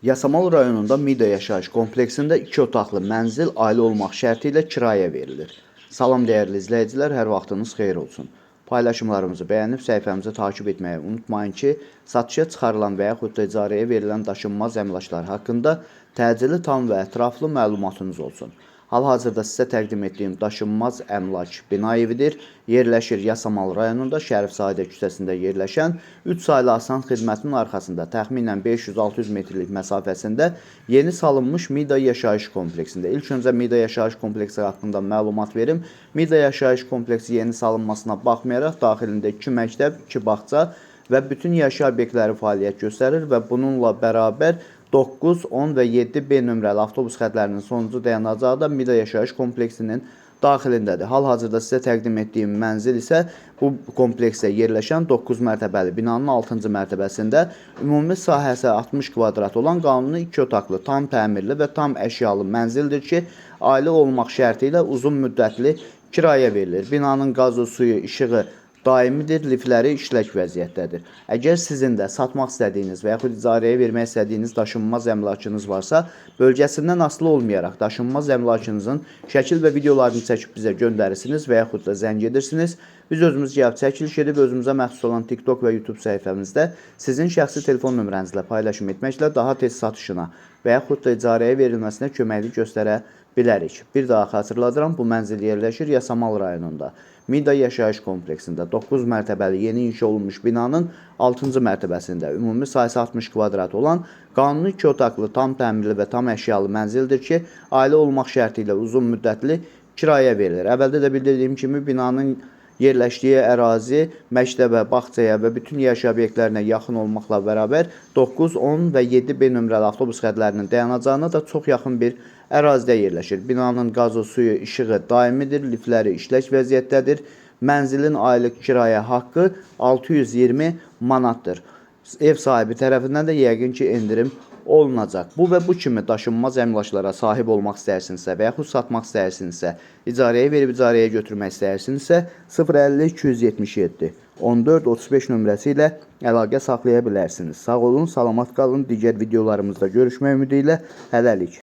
Yasamal rayonunda Mida yaşayış kompleksində 2 otaqlı mənzil ailə olmaq şərti ilə kiraya verilir. Salam dəyərli izləyicilər, hər vaxtınız xeyir olsun. Paylaşımlarımızı bəyənib səhifəmizi takib etməyi unutmayın ki, satışa çıxarılan və yaxud da icarəyə verilən daşınmaz əmlaklar haqqında təcili, tam və ətraflı məlumatınız olsun. Hal-hazırda sizə təqdim etdiyim daşınmaz əmlak bina evidir. Yerləşir Yasamal rayonunda Şərif Sahidə küçəsində yerləşən 3 saylı asan xidmətinin arxasında təxminən 500-600 metrlik məsafəsində yeni salınmış Mida yaşayış kompleksində. İlk öncə Mida yaşayış kompleksi haqqında məlumat verim. Mida yaşayış kompleksi yeni salınmasına baxmayaraq daxilində 2 məktəb, 2 bağça və bütün yaşayış obyektləri fəaliyyət göstərir və bununla bərabər 9, 10 və 7B nömrəli avtobus xətlərinin sonuncu dayanacağı da Mida yaşayış kompleksinin daxilindədir. Hal-hazırda sizə təqdim etdiyim mənzil isə bu kompleksdə yerləşən 9 mərtəbəli binanın 6-cı mərtəbəsində ümumi sahəsi 60 kvadrat olan qanuni 2 otaqlı, tam təmirli və tam əşyalı mənzildir ki, ailə olmaq şərti ilə uzun müddətli kirayə verilir. Binanın qazı, suyu, işığı daimidir, lifləri işlək vəziyyətdədir. Əgər sizin də satmaq istədiyiniz və yaxud icarəyə vermək istədiyiniz daşınmaz əmlakınız varsa, bölgəsindən asılı olmayaraq daşınmaz əmlakınızın şəkil və videolarını çəkib bizə göndərirsiniz və yaxud da zəng edirsiniz. Biz özümüz gəlib çəkiliş edib özümüzə məxsus olan TikTok və YouTube səhifəmizdə sizin şəxsi telefon nömrənizlə paylaşım etməklə daha tez satışına və yaxud da icarəyə verilməsinə köməklik göstərə bilərik. Bir daha xatırladıram, bu mənzil yerləşir Yasamal rayonunda. Mida yaşayış kompleksində 9 mərtəbəli yeni inşa olunmuş binanın 6-cı mərtəbəsində ümumi sayısı 60 kvadrat olan qanuni 2 otaqlı, tam təmirli və tam əşyalı mənzildir ki, ailə olmaq şərti ilə uzun müddətli kirayə verilir. Əvvəldə də bildirdiyim kimi binanın yerləşdiyi ərazi məktəbə, bağçaya və bütün yaşayış obyektlərinə yaxın olmaqla bərabər 9, 10 və 7B nömrəli avtobus xətlərinin dayanacağına da çox yaxın bir ərazidə yerləşir. Binanın qazı, suyu, işığı daimidir, lifləri işlək vəziyyətdədir. Mənzilin aylıq kirayə haqqı 620 manatdır. Ev sahibi tərəfindən də yəqin ki, endirim olunacaq. Bu və bu kimi daşınmaz əmlaklara sahib olmaq istəyirsinizsə və yaxud satmaq istəyirsinizsə, icarəyə verib icarəyə götürmək istəyirsinizsə 050 277 14 35 nömrəsi ilə əlaqə saxlaya bilərsiniz. Sağ olun, salamat qalın. Digər videolarımızda görüşmək ümidi ilə hələlik.